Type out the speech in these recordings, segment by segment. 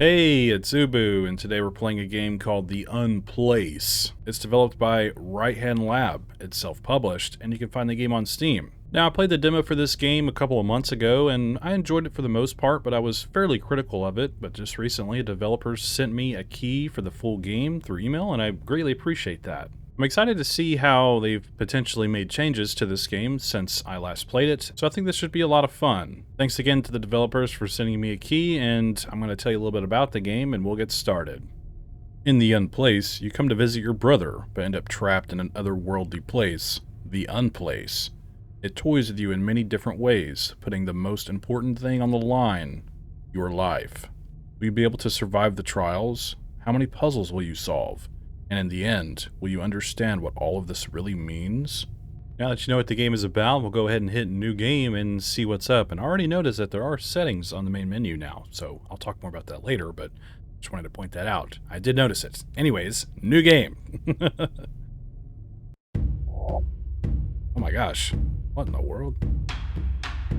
Hey, it's Ubu, and today we're playing a game called the Unplace. It's developed by Right Hand Lab. It's self-published, and you can find the game on Steam. Now, I played the demo for this game a couple of months ago, and I enjoyed it for the most part, but I was fairly critical of it. But just recently, developers sent me a key for the full game through email, and I greatly appreciate that. I'm excited to see how they've potentially made changes to this game since I last played it, so I think this should be a lot of fun. Thanks again to the developers for sending me a key, and I'm going to tell you a little bit about the game and we'll get started. In the Unplace, you come to visit your brother, but end up trapped in an otherworldly place, the Unplace. It toys with you in many different ways, putting the most important thing on the line, your life. Will you be able to survive the trials? How many puzzles will you solve? And in the end, will you understand what all of this really means? Now that you know what the game is about, we'll go ahead and hit new game and see what's up. And I already noticed that there are settings on the main menu now, so I'll talk more about that later, but just wanted to point that out. I did notice it. Anyways, new game. Oh my gosh. What in the world?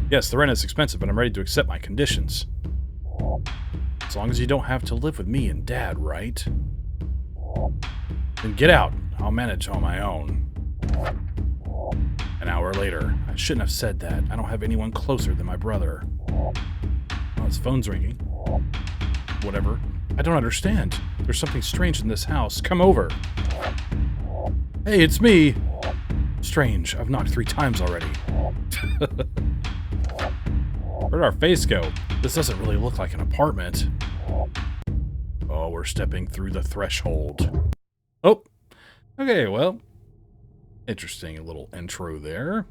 Yes, the rent is expensive, but I'm ready to accept my conditions. As long as you don't have to live with me and Dad, right? Then get out. I'll manage on my own. An hour later. I shouldn't have said that. I don't have anyone closer than my brother. Oh, his phone's ringing. Whatever. I don't understand. There's something strange in this house. Come over. Hey, it's me. Strange. I've knocked 3 times already. Where'd our face go? This doesn't really look like an apartment. Oh, we're stepping through the threshold. Oh, okay, well, interesting little intro there.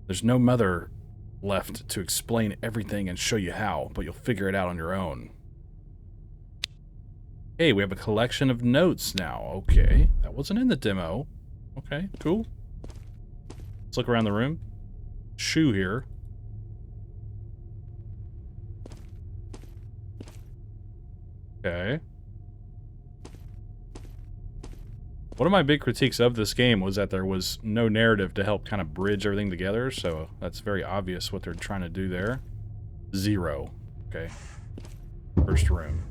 There's no mother left to explain everything and show you how, but you'll figure it out on your own. Hey, we have a collection of notes now. Okay, that wasn't in the demo. Okay, cool. Let's look around the room. Shoe here. Okay. One of my big critiques of this game was that there was no narrative to help kind of bridge everything together, so that's very obvious what they're trying to do there. 0. Okay. First room.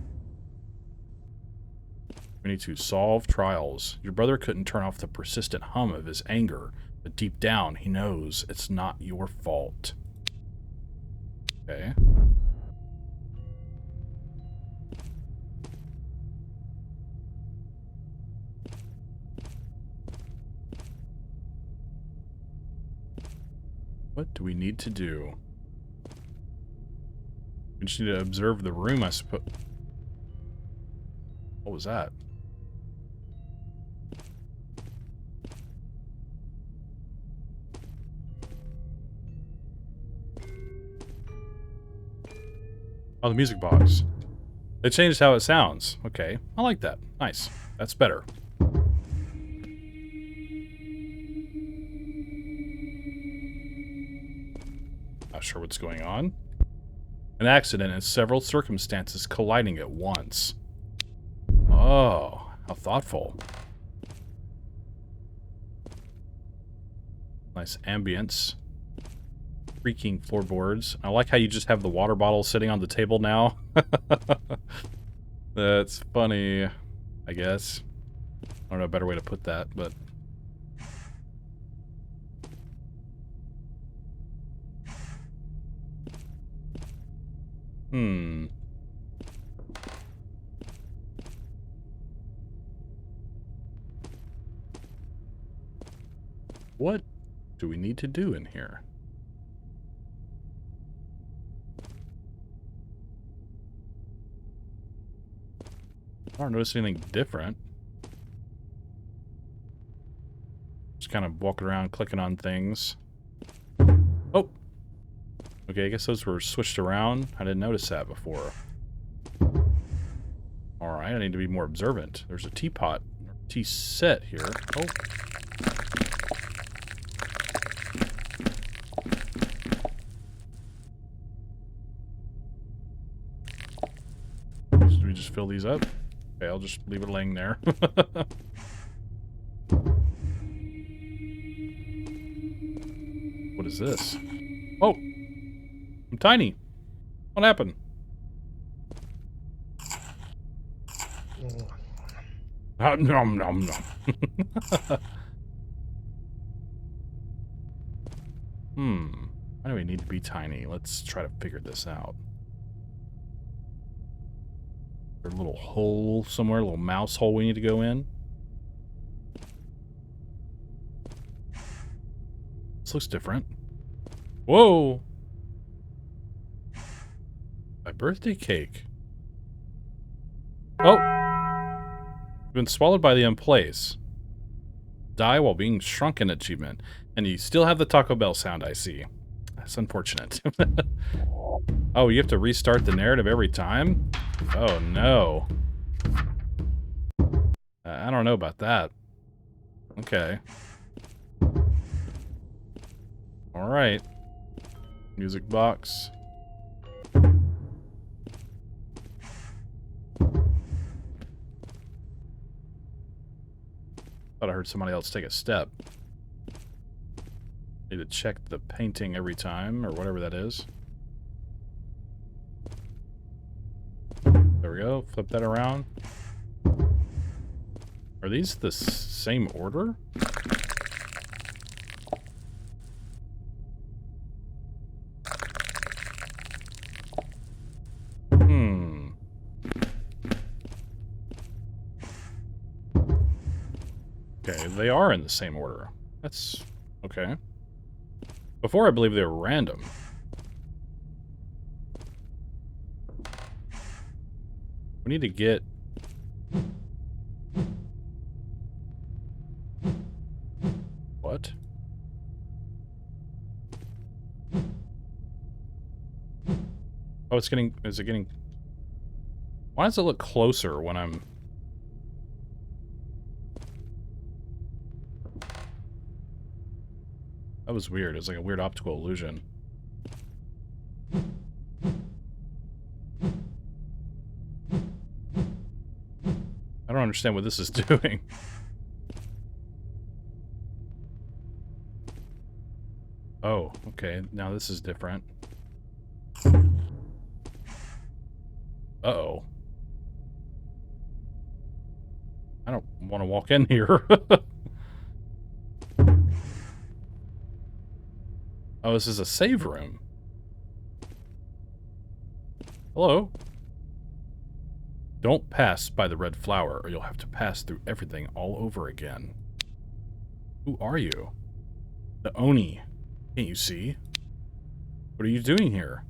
We need to solve trials. Your brother couldn't turn off the persistent hum of his anger, but deep down, he knows it's not your fault. Okay. What do we need to do? We just need to observe the room, I suppose. What was that? Oh, the music box. They changed how it sounds. Okay, I like that. Nice. That's better. Not sure what's going on. An accident and several circumstances colliding at once. Oh, how thoughtful. Nice ambience. Creaking floorboards. I like how you just have the water bottle sitting on the table now. That's funny, I guess. I don't know a better way to put that, but... What do we need to do in here? I don't notice anything different. Just kind of walking around, clicking on things. Oh! Okay, I guess those were switched around. I didn't notice that before. Alright, I need to be more observant. There's a teapot, or tea set here. Oh. Should we just fill these up? Okay, I'll just leave it laying there. What is this? Oh! I'm tiny. What happened? Nom, nom, nom. Why do we need to be tiny? Let's try to figure this out. Is there a little hole somewhere, a little mouse hole we need to go in? This looks different. Whoa! My birthday cake. Oh! Been swallowed by the Unplace. Die while being shrunken achievement. And you still have the Taco Bell sound, I see. That's unfortunate. Oh, you have to restart the narrative every time? Oh, no. I don't know about that. Okay. Alright. Music box. Thought I heard somebody else take a step. Need to check the painting every time, or whatever that is. There we go. Flip that around. Are these the same order? Okay, they are in the same order. That's okay. Before, I believe they were random. We need to get... What? Oh, it's getting... Is it getting... Why does it look closer when I'm... That was weird. It was like a weird optical illusion. I don't understand what this is doing. Oh, okay. Now this is different. Uh-oh. I don't want to walk in here. Oh, this is a save room. Hello? Don't pass by the red flower, or you'll have to pass through everything all over again. Who are you? The Oni. Can't you see? What are you doing here?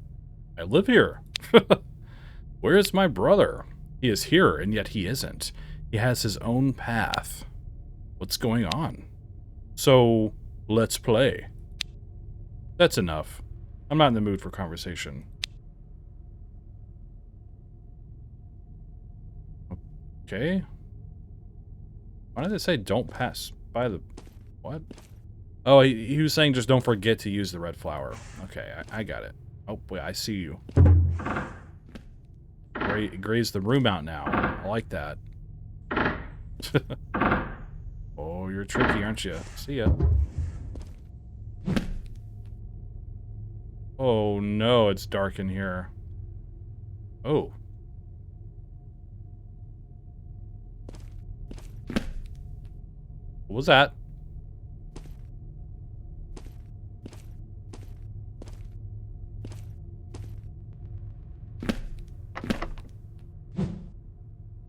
I live here. Where is my brother? He is here, and yet he isn't. He has his own path. What's going on? So, let's play. That's enough. I'm not in the mood for conversation. Okay. Why did it say don't pass by the... What? Oh, he was saying just don't forget to use the red flower. Okay, I got it. Oh, wait, I see you. Graze the room out now. I like that. Oh, you're tricky, aren't you? See ya. Oh no, it's dark in here. Oh. What was that?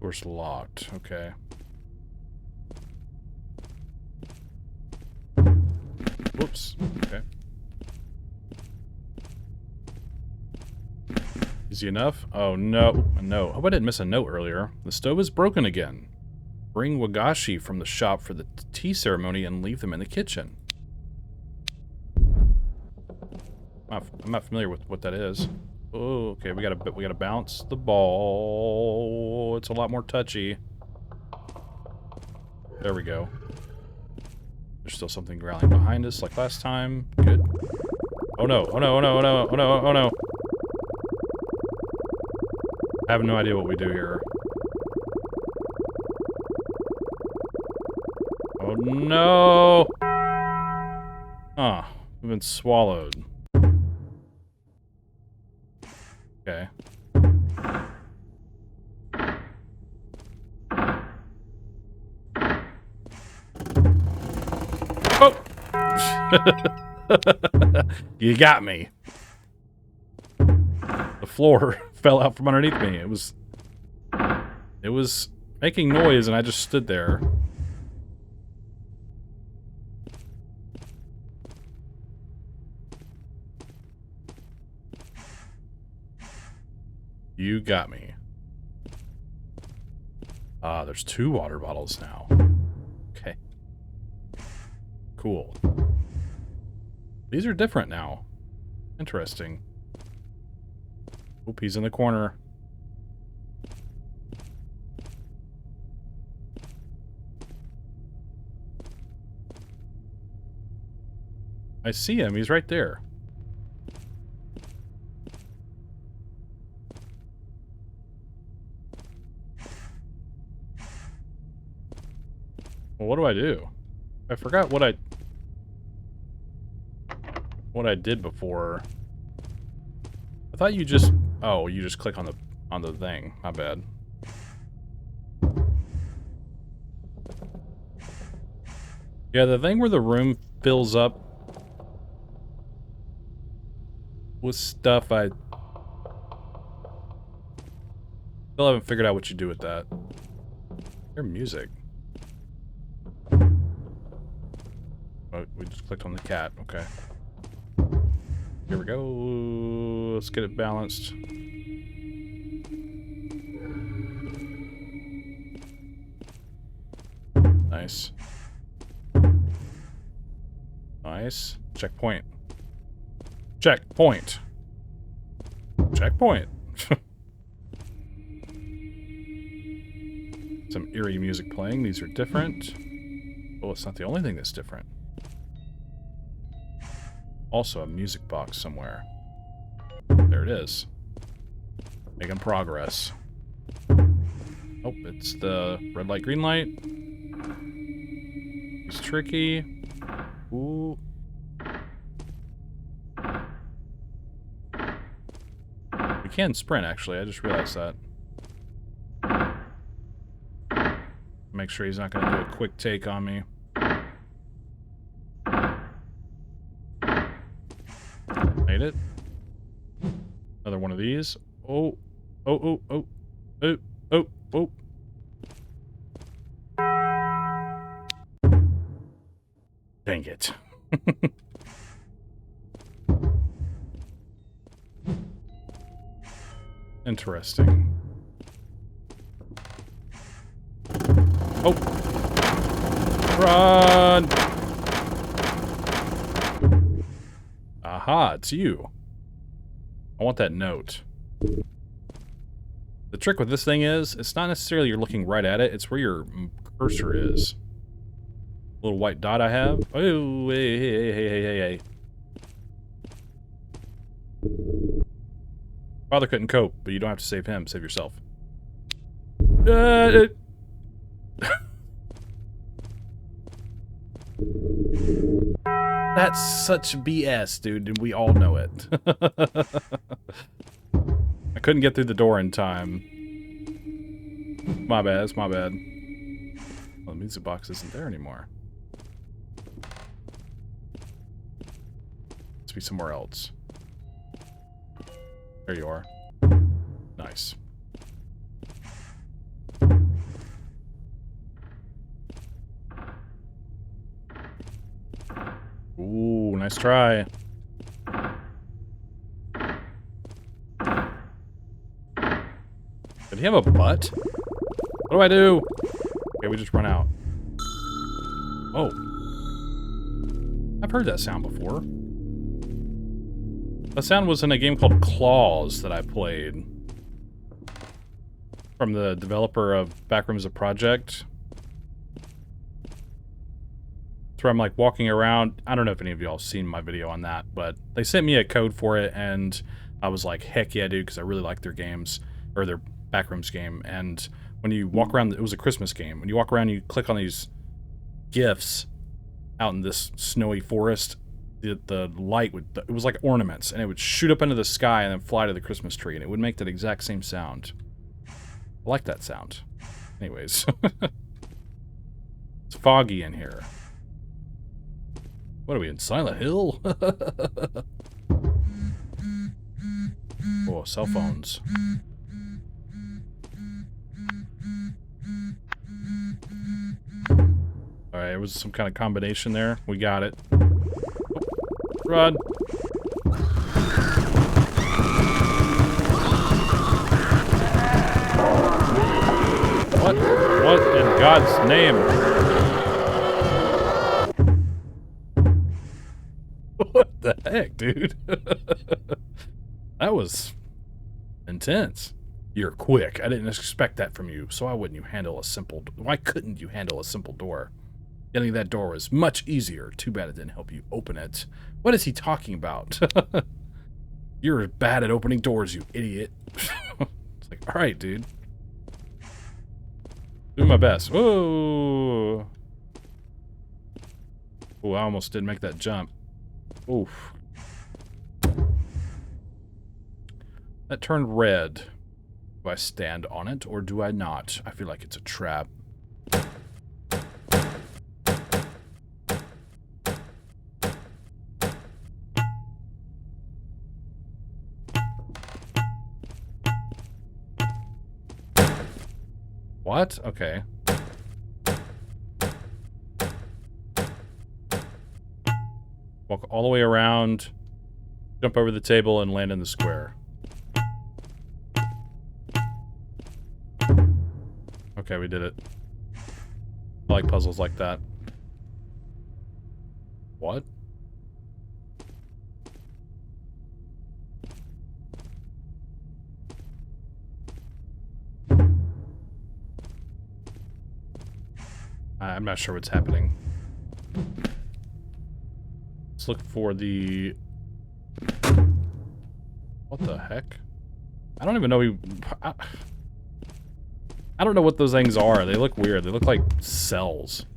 Door's locked. Okay. Whoops. Okay. Easy enough? Oh, no. No. Hope I didn't miss a note earlier. The stove is broken again. Bring wagashi from the shop for the tea ceremony and leave them in the kitchen. I'm not familiar with what that is. Oh, okay. We gotta bounce the ball. It's a lot more touchy. There we go. There's still something growling behind us like last time. Good. Oh no, oh no, oh no, oh no, oh no, oh no. I have no idea what we do here. Oh no! Ah, we've been swallowed. Okay. You got me. The floor fell out from underneath me. It was making noise, and I just stood there. You got me. Ah, there's 2 water bottles now. Okay. Cool. These are different now. Interesting. Oop, he's in the corner. I see him. He's right there. Well, what do I do? I forgot what I did before. I thought you just... Oh, you just click on the thing. My bad. Yeah, the thing where the room fills up with stuff, I still haven't figured out what you do with that. Hear music. Oh, we just clicked on the cat. Okay. Here we go. Let's get it balanced. Nice. Nice. Checkpoint. Checkpoint. Checkpoint. Some eerie music playing. These are different. Oh, it's not the only thing that's different. Also a music box somewhere. There it is. Making progress. Oh, it's the red light, green light. It's tricky. Ooh. We can sprint, actually. I just realized that. Make sure he's not going to do a quick take on me. Made it. Another one of these. Oh. Oh, oh, oh. Oh, oh, oh. Dang it. Interesting. Oh. Run! Aha, it's you. I want that note. The trick with this thing is, it's not necessarily you're looking right at it, it's where your cursor is. Little white dot I have. Oh, hey, hey, hey, hey, hey, hey. Father couldn't cope, but you don't have to save him. Save yourself. That's such BS, dude, and we all know it. I couldn't get through the door in time. My bad, it's my bad. Well, the music box isn't there anymore. Must be somewhere else. There you are. Nice. Ooh, nice try. Did he have a butt? What do I do? Okay, we just run out. Oh. I've heard that sound before. That sound was in a game called Claws that I played. From the developer of Backrooms of Project. Where I'm like walking around. I don't know if any of y'all have seen my video on that, but they sent me a code for it, and I was like, heck yeah, dude, because I really like their games, or their Backrooms game. And when you walk around, it was a Christmas game. When you walk around, you click on these gifts out in this snowy forest. The light would, it was like ornaments, and it would shoot up into the sky and then fly to the Christmas tree, and it would make that exact same sound. I like that sound. Anyways. It's foggy in here. What are we in Silent Hill? Oh, cell phones. Alright, it was some kind of combination there. We got it. Oh, run! What? What in God's name? What the heck, dude? That was intense. You're quick. I didn't expect that from you. So why wouldn't you handle a simple... Why couldn't you handle a simple door? Getting that door was much easier. Too bad it didn't help you open it. What is he talking about? You're bad at opening doors, you idiot. It's like, alright, dude. Doing my best. Whoa! Oh, I almost didn't make that jump. Oof. That turned red. Do I stand on it, or do I not? I feel like it's a trap. What? Okay. Walk all the way around, jump over the table, and land in the square. Okay, we did it. I like puzzles like that. What? I'm not sure what's happening. Let's look for the... What the heck? I don't even know. I don't know what those things are. They look weird. They look like cells.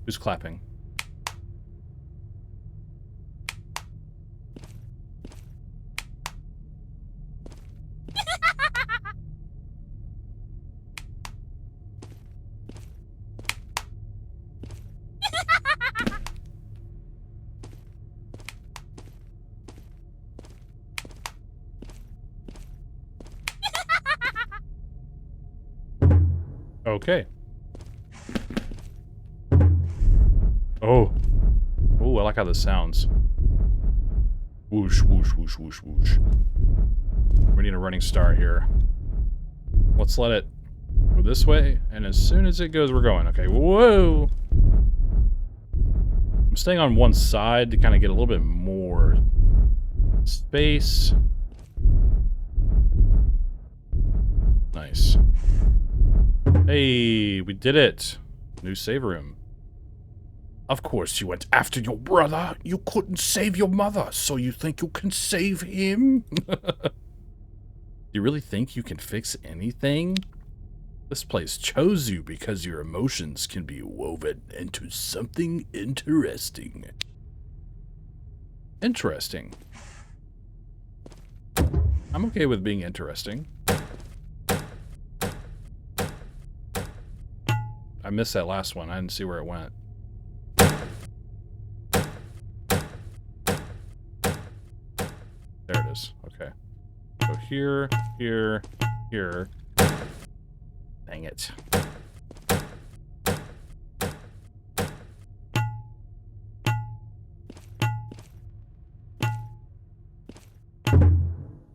Who's clapping? Okay. Oh. Oh, I like how this sounds. Whoosh, whoosh, whoosh, whoosh, whoosh. We need a running start here. Let's let it go this way, and as soon as it goes, we're going. Okay, whoa! I'm staying on one side to kind of get a little bit more space. Nice. Hey, we did it. New save room. Of course you went after your brother. You couldn't save your mother, so you think you can save him? You really think you can fix anything? This place chose you because your emotions can be woven into something interesting. Interesting. I'm okay with being interesting. I missed that last one. I didn't see where it went. There it is. Okay. So here, here, here. Dang it.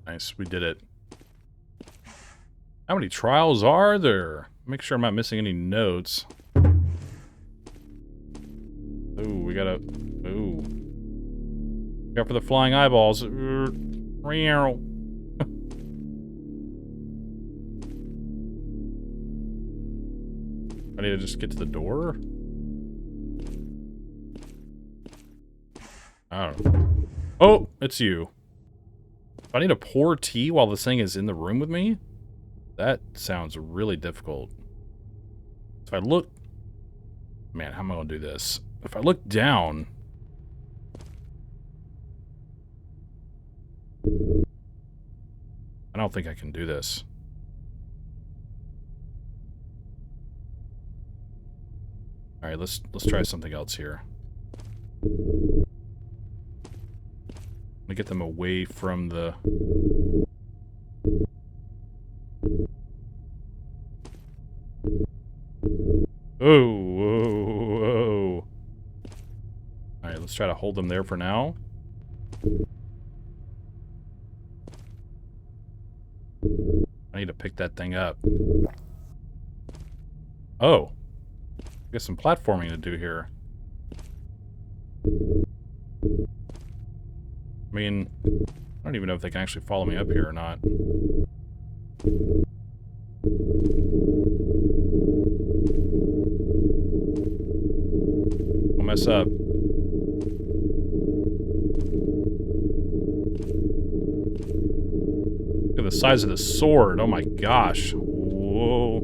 Nice, we did it. How many trials are there? Make sure I'm not missing any notes. Ooh, we gotta... Ooh. Go for the flying eyeballs. I need to just get to the door? I don't know. Oh, it's you. Do I need to pour tea while this thing is in the room with me? That sounds really difficult. If I look... Man, how am I going to do this? If I look down... I don't think I can do this. Alright, let's try something else here. Let me get them away from the... Oh, whoa, whoa. Alright, let's try to hold them there for now. I need to pick that thing up. Oh. Got some platforming to do here. I mean, I don't even know if they can actually follow me up here or not. Don't mess up. Look at the size of the sword. Oh my gosh. Whoa.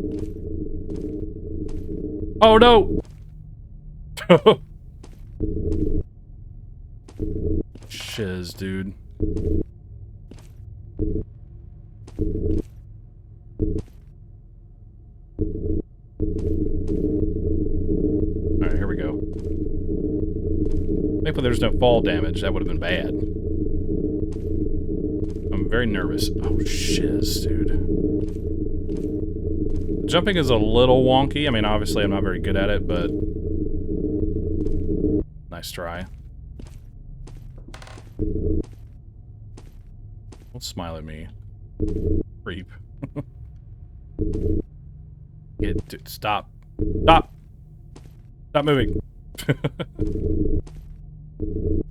Oh no! Shiz, dude. Alright, here we go. Thankfully there's no fall damage. That would have been bad. I'm very nervous. Oh, shiz, dude. Jumping is a little wonky. I mean, obviously I'm not very good at it, but... Nice try. Don't smile at me. Creep. Dude, stop. Stop! Stop moving!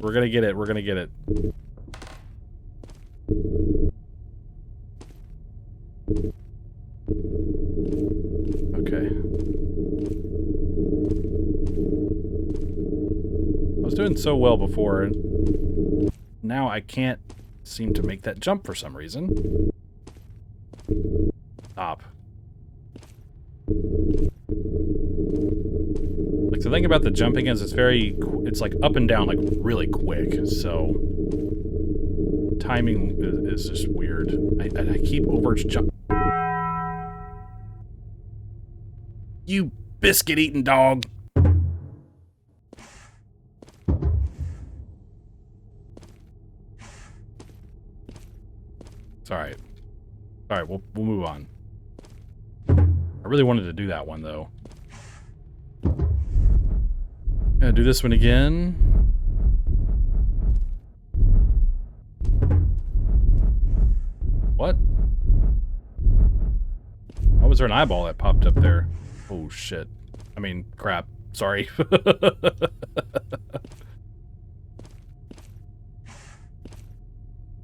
We're gonna get it, we're gonna get it. Okay. I was doing so well before, and now I can't seem to make that jump for some reason. Stop. Like, the thing about the jumping is it's like up and down, like, really quick, so... Timing is just weird. I keep jump. You biscuit-eating dog! It's alright. Alright, we'll move on. I really wanted to do that one, though. Gonna do this one again. What? Why was there an eyeball that popped up there? Oh, shit. I mean, crap. Sorry.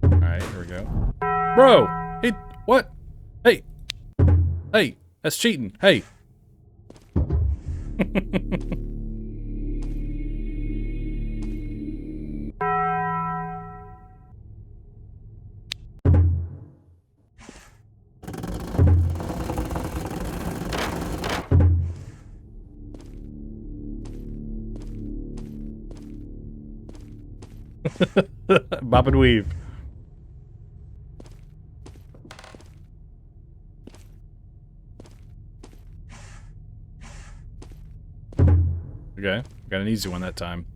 Alright, here we go. Bro! Hey, what? Hey! Hey! That's cheating. Hey! Bob and weave. Okay, got an easy one that time.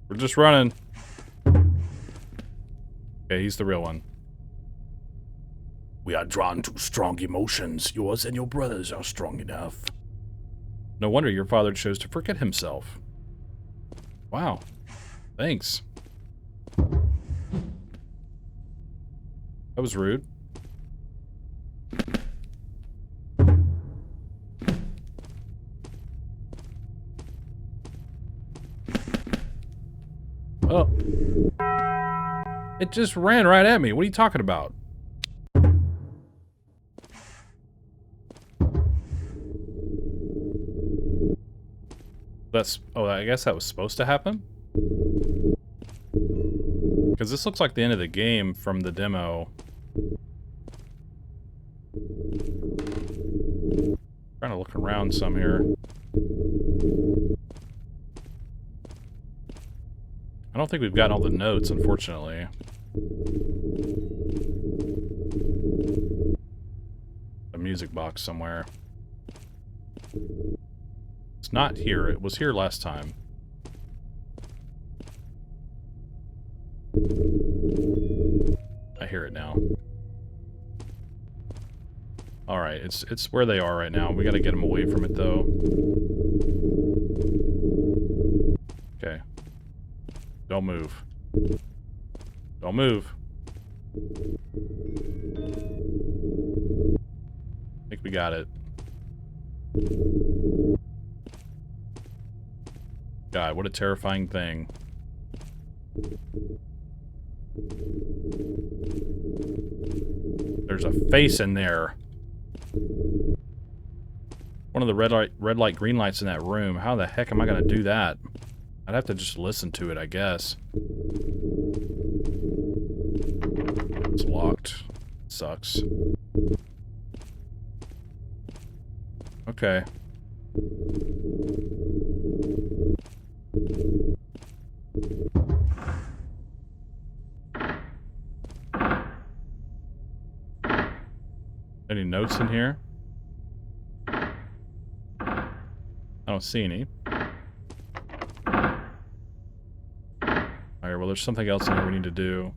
We're just running. Okay, he's the real one. We are drawn to strong emotions. Yours and your brothers are strong enough. No wonder your father chose to forget himself. Wow. Thanks. That was rude. Oh. It just ran right at me. What are you talking about? Oh, I guess that was supposed to happen? Because this looks like the end of the game from the demo. Trying to look around some here. I don't think we've gotten all the notes, unfortunately. music box somewhere. It's not here. It was here last time. I hear it now. Alright, it's where they are right now. We gotta get them away from it, though. Okay. Don't move. Don't move. I think we got it. God, what a terrifying thing. There's a face in there. One of the red light, green lights in that room. How the heck am I gonna do that? I'd have to just listen to it, I guess. It's locked. Sucks. Okay. Any notes in here? I don't see any. Alright, well there's something else in here we need to do.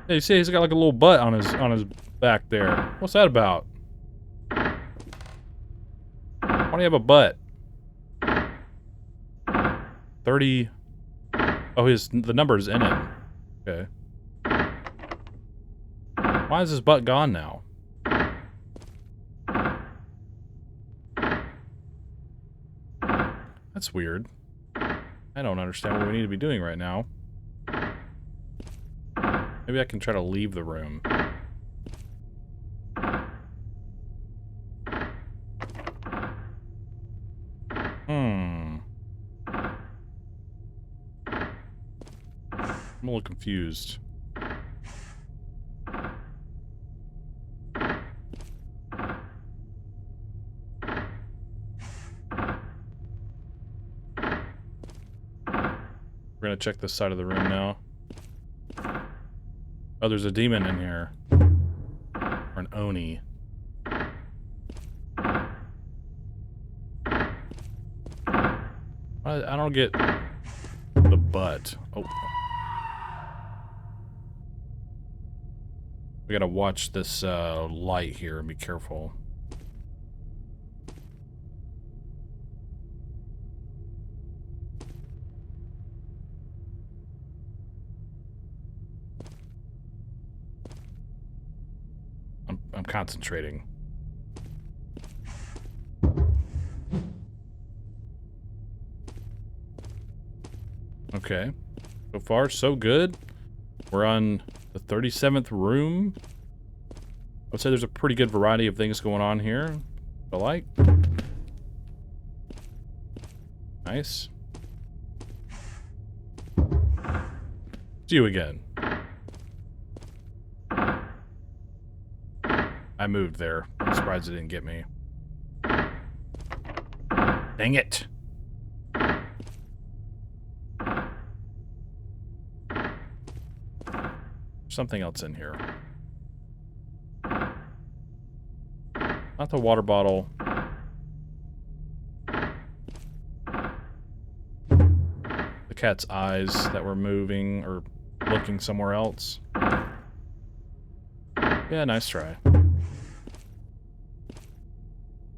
Hey, you see he's got like a little butt on his back there. What's that about? Why do you have a butt? 30. Oh, the number's in it. Okay. Why is his butt gone now? That's weird. I don't understand what we need to be doing right now. Maybe I can try to leave the room. I'm a little confused. We're gonna check this side of the room now. Oh, there's a demon in here. Or an Oni. I don't get the butt. Oh. We gotta watch this light here and be careful. I'm concentrating. Okay. So far, so good. We're on the 37th room. I would say there's a pretty good variety of things going on here. I like. Nice. It's you again. I moved there. I'm surprised it didn't get me. Dang it. Something else in here. Not the water bottle. The cat's eyes that were moving or looking somewhere else. Yeah, nice try.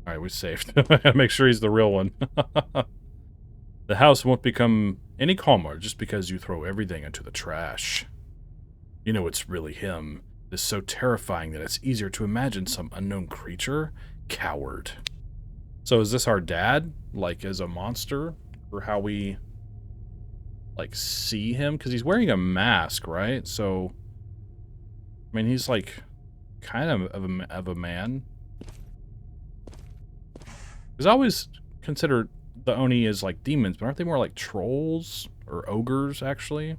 Alright, we saved. I gotta make sure he's the real one. The house won't become any calmer just because you throw everything into the trash. You know it's really him. It's so terrifying that it's easier to imagine some unknown creature. Coward. So is this our dad? Like, as a monster? Or how we, like, see him? Because he's wearing a mask, right? So, I mean, he's, like, kind of a man. Because I always consider the Oni as, like, demons, but aren't they more like trolls? Or ogres, actually?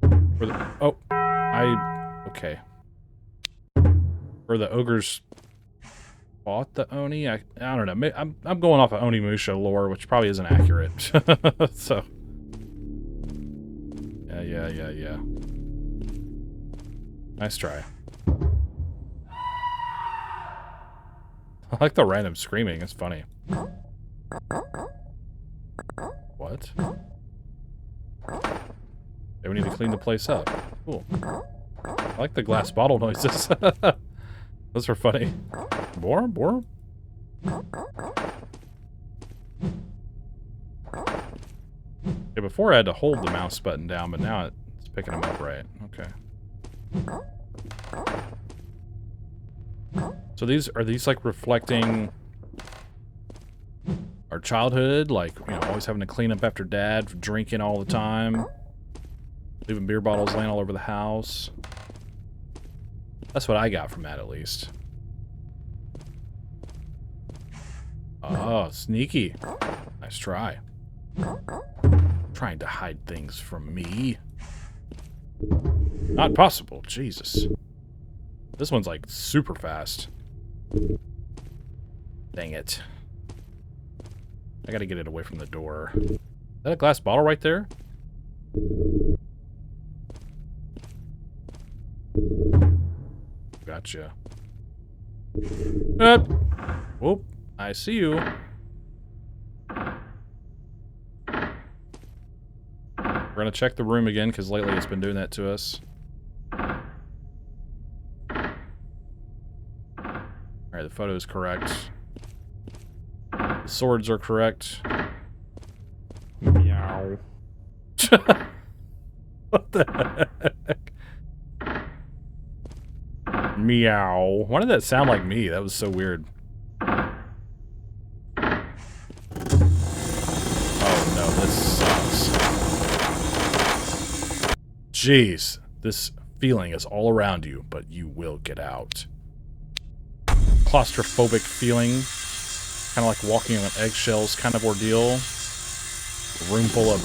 Or the, oh, Okay. Or the ogres fought the Oni? I don't know. I'm going off of Onimusha lore, which probably isn't accurate. So. Yeah. Nice try. I like the random screaming. It's funny. What? Okay, we need to clean the place up. Cool. I like the glass bottle noises. Those are funny. More? Yeah, before I had to hold the mouse button down, but now it's picking them up right. Okay. So are these like reflecting our childhood? Like, you know, always having to clean up after dad, drinking all the time, leaving beer bottles laying all over the house. That's what I got from that, at least. Oh, sneaky. Nice try. Trying to hide things from me. Not possible. Jesus. This one's like super fast. Dang it. I gotta get it away from the door. Is that a glass bottle right there? Gotcha. Whoop. I see you. We're gonna check the room again, because lately it's been doing that to us. Alright, the photo is correct. The swords are correct. Meow. What the heck? Meow. Why did that sound like me? That was so weird. Oh no, this sucks. Jeez, this feeling is all around you, but you will get out. Claustrophobic feeling. Kind of like walking on eggshells kind of ordeal. A room full of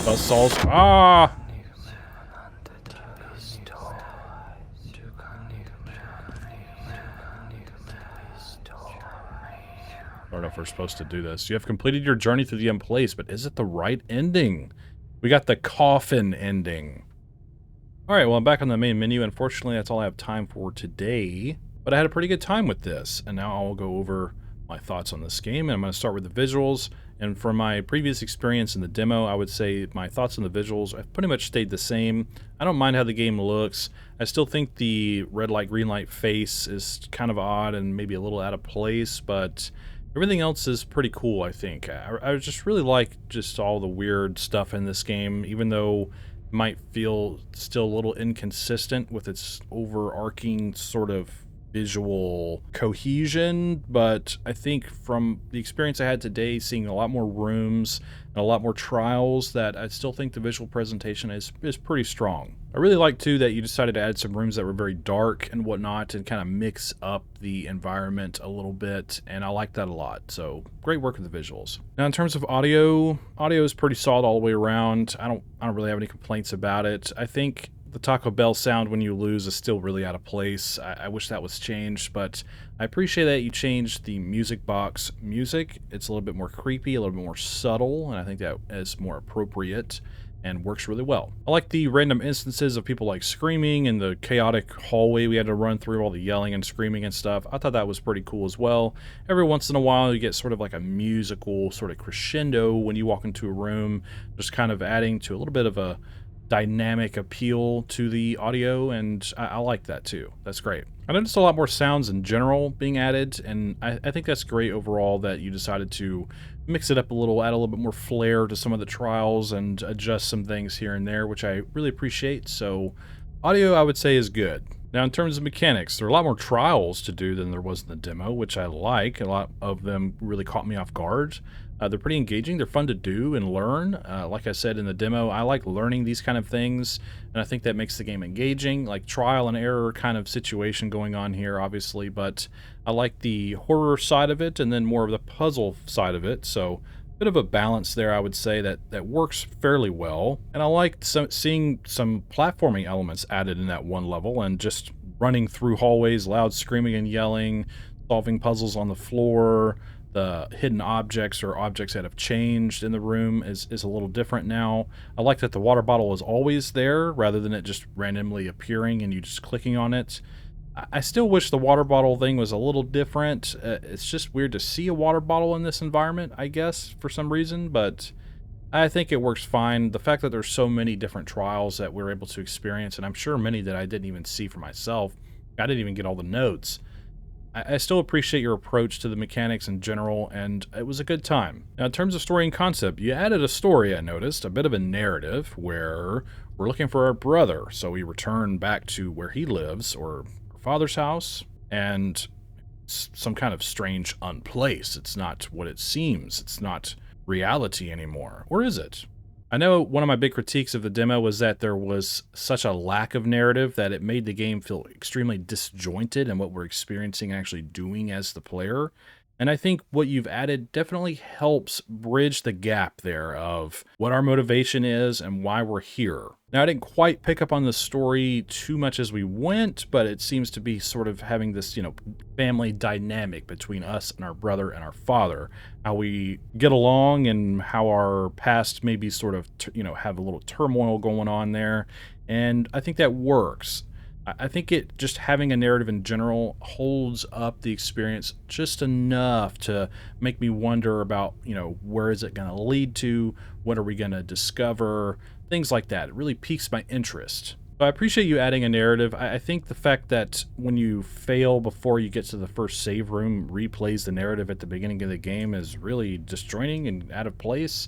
buzzsaws. Ah! I don't know if we're supposed to do this. You have completed your journey through the Unplace, but is it the right ending? We got the coffin ending. Alright, well, I'm back on the main menu. Unfortunately, that's all I have time for today. But I had a pretty good time with this, and now I'll go over my thoughts on this game, and I'm going to start with the visuals. And from my previous experience in the demo, I would say my thoughts on the visuals have pretty much stayed the same. I don't mind how the game looks. I still think the red light, green light face is kind of odd and maybe a little out of place, but everything else is pretty cool, I think. I just really like just all the weird stuff in this game, even though it might feel still a little inconsistent with its overarching sort of visual cohesion, but I think from the experience I had today, seeing a lot more rooms and a lot more trials, that I still think the visual presentation is pretty strong. I really like too that you decided to add some rooms that were very dark and whatnot and kind of mix up the environment a little bit, and I like that a lot. So great work with the visuals. Now in terms of audio is pretty solid all the way around. I don't really have any complaints about it. I think the Taco Bell sound when you lose is still really out of place. I wish that was changed, but I appreciate that you changed the music box music. It's a little bit more creepy, a little bit more subtle, and I think that is more appropriate and works really well. I like the random instances of people like screaming in the chaotic hallway we had to run through, all the yelling and screaming and stuff. I thought that was pretty cool as well. Every once in a while you get sort of like a musical sort of crescendo when you walk into a room, just kind of adding to a little bit of a dynamic appeal to the audio, and I like that too. That's great. I noticed a lot more sounds in general being added, and I think that's great overall that you decided to mix it up a little, add a little bit more flair to some of the trials and adjust some things here and there, which I really appreciate. So audio, I would say, is good. Now in terms of mechanics, there are a lot more trials to do than there was in the demo, which I like. A lot of them really caught me off guard. They're pretty engaging. They're fun to do and learn. Like I said in the demo, I like learning these kind of things, and I think that makes the game engaging. Like trial and error kind of situation going on here, obviously, but I like the horror side of it and then more of the puzzle side of it. So Bit of a balance there, I would say, that works fairly well. And I liked seeing some platforming elements added in that one level, and just running through hallways, loud screaming and yelling, solving puzzles on the floor. The hidden objects or objects that have changed in the room is a little different now. I like that the water bottle is always there rather than it just randomly appearing and you just clicking on it. I still wish the water bottle thing was a little different. It's just weird to see a water bottle in this environment, I guess, for some reason, but I think it works fine. The fact that there's so many different trials that we're able to experience, and I'm sure many that I didn't even see for myself. I didn't even get all the notes. I still appreciate your approach to the mechanics in general, and it was a good time. Now, in terms of story and concept, you added a story, I noticed, a bit of a narrative, where we're looking for our brother. So we return back to where he lives, or our father's house, and some kind of strange unplace. It's not what it seems. It's not reality anymore. Or is it? I know one of my big critiques of the demo was that there was such a lack of narrative that it made the game feel extremely disjointed in what we're experiencing and actually doing as the player. And I think what you've added definitely helps bridge the gap there of what our motivation is and why we're here. Now, I didn't quite pick up on the story too much as we went, but it seems to be sort of having this, family dynamic between us and our brother and our father, how we get along and how our past maybe sort of, have a little turmoil going on there. And I think that works. I think it just having a narrative in general holds up the experience just enough to make me wonder about, where is it going to lead to? What are we going to discover? Things like that. It really piques my interest. So I appreciate you adding a narrative. I think the fact that when you fail before you get to the first save room replays the narrative at the beginning of the game is really disjointing and out of place.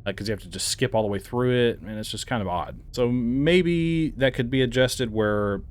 Because you have to just skip all the way through it, and it's just kind of odd. So maybe that could be adjusted where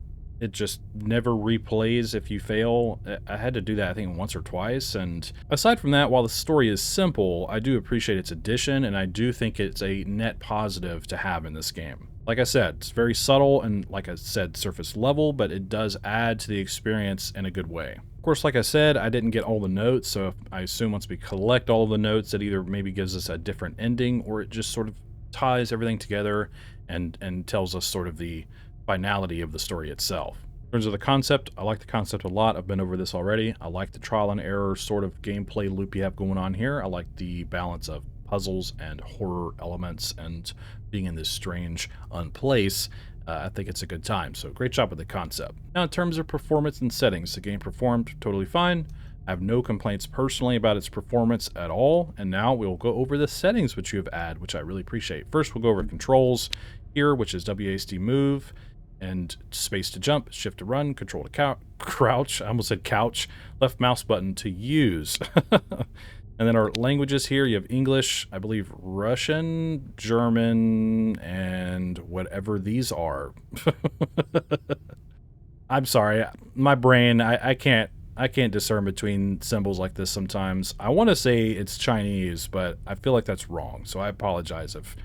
it just never replays if you fail. I had to do that, I think, once or twice. And aside from that, while the story is simple, I do appreciate its addition, and I do think it's a net positive to have in this game. Like I said, it's very subtle and, like I said, surface level, but it does add to the experience in a good way. Of course, like I said, I didn't get all the notes, so I assume once we collect all of the notes, it either maybe gives us a different ending, or it just sort of ties everything together and tells us sort of the finality of the story itself. In terms of the concept, I like the concept a lot. I've been over this already. I like the trial and error sort of gameplay loop you have going on here. I like the balance of puzzles and horror elements and being in this strange unplace. I think it's a good time, so great job with the concept. Now, in terms of performance and settings, the game performed totally fine. I have no complaints personally about its performance at all, and now we'll go over the settings which you have added, which I really appreciate. First, we'll go over controls here, which is WASD move, and space to jump, shift to run, control to crouch, I almost said couch, left mouse button to use. And then our languages here, you have English, I believe Russian, German, and whatever these are. I'm sorry, my brain, I can't discern between symbols like this sometimes. I want to say it's Chinese, but I feel like that's wrong, so I apologize if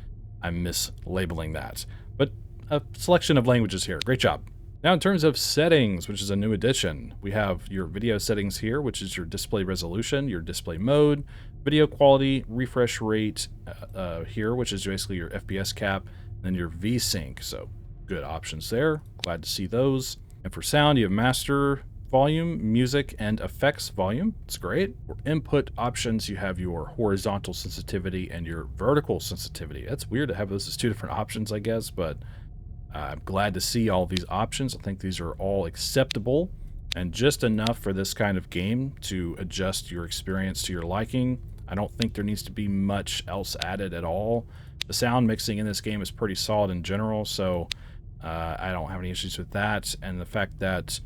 I'm mislabeling that. But a selection of languages here. Great job. Now, in terms of settings, which is a new addition, we have your video settings here, which is your display resolution, your display mode, video quality, refresh rate here, which is basically your FPS cap, and then your VSync. So good options there. Glad to see those. And for sound, you have master volume, music, and effects volume. It's great. For input options, you have your horizontal sensitivity and your vertical sensitivity. That's weird to have those as two different options, I guess, but I'm glad to see all these options. I think these are all acceptable and just enough for this kind of game to adjust your experience to your liking. I don't think there needs to be much else added at all. The sound mixing in this game is pretty solid in general, so I don't have any issues with that. And the fact that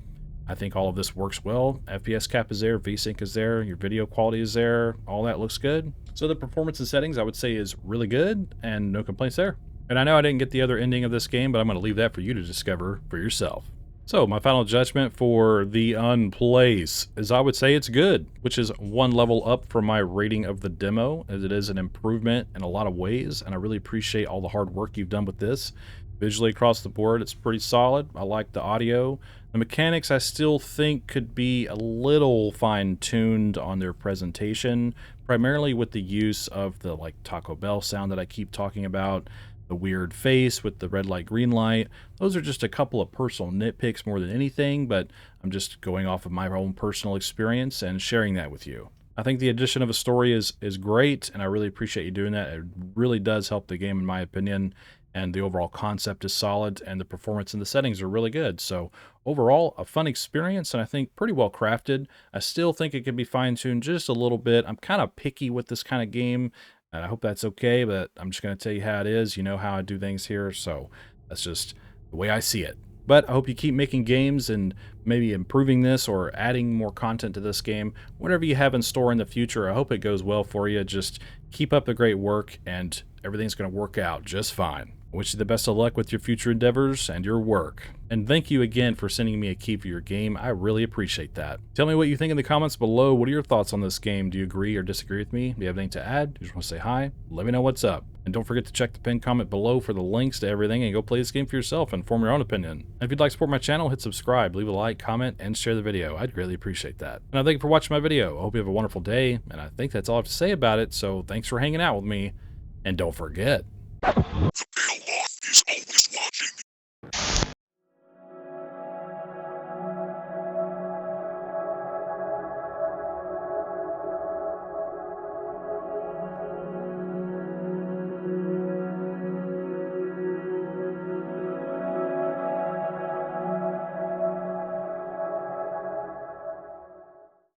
I think all of this works well. FPS cap is there, VSync is there, your video quality is there, all that looks good. So the performance and settings, I would say, is really good and no complaints there. And I know I didn't get the other ending of this game, but I'm going to leave that for you to discover for yourself. So my final judgment for the Unplace is I would say it's good, which is one level up from my rating of the demo, as it is an improvement in a lot of ways, and I really appreciate all the hard work you've done with this. Visually across the board, it's pretty solid. I like the audio. The mechanics I still think could be a little fine-tuned on their presentation, primarily with the use of the like Taco Bell sound that I keep talking about, the weird face with the red light, green light. Those are just a couple of personal nitpicks more than anything, but I'm just going off of my own personal experience and sharing that with you. I think the addition of a story is great, and I really appreciate you doing that. It really does help the game, in my opinion, and the overall concept is solid, and the performance and the settings are really good. So overall, a fun experience, and I think pretty well crafted. I still think it can be fine-tuned just a little bit. I'm kind of picky with this kind of game, and I hope that's okay, but I'm just going to tell you how it is. You know how I do things here, so that's just the way I see it. But I hope you keep making games and maybe improving this or adding more content to this game. Whatever you have in store in the future, I hope it goes well for you. Just keep up the great work, and everything's going to work out just fine. I wish you the best of luck with your future endeavors and your work. And thank you again for sending me a key for your game. I really appreciate that. Tell me what you think in the comments below. What are your thoughts on this game? Do you agree or disagree with me? Do you have anything to add? Do you just want to say hi? Let me know what's up. And don't forget to check the pinned comment below for the links to everything and go play this game for yourself and form your own opinion. And if you'd like to support my channel, hit subscribe, leave a like, comment, and share the video. I'd greatly appreciate that. And I thank you for watching my video. I hope you have a wonderful day, and I think that's all I have to say about it, so thanks for hanging out with me, and don't forget. The pale moth is always watching.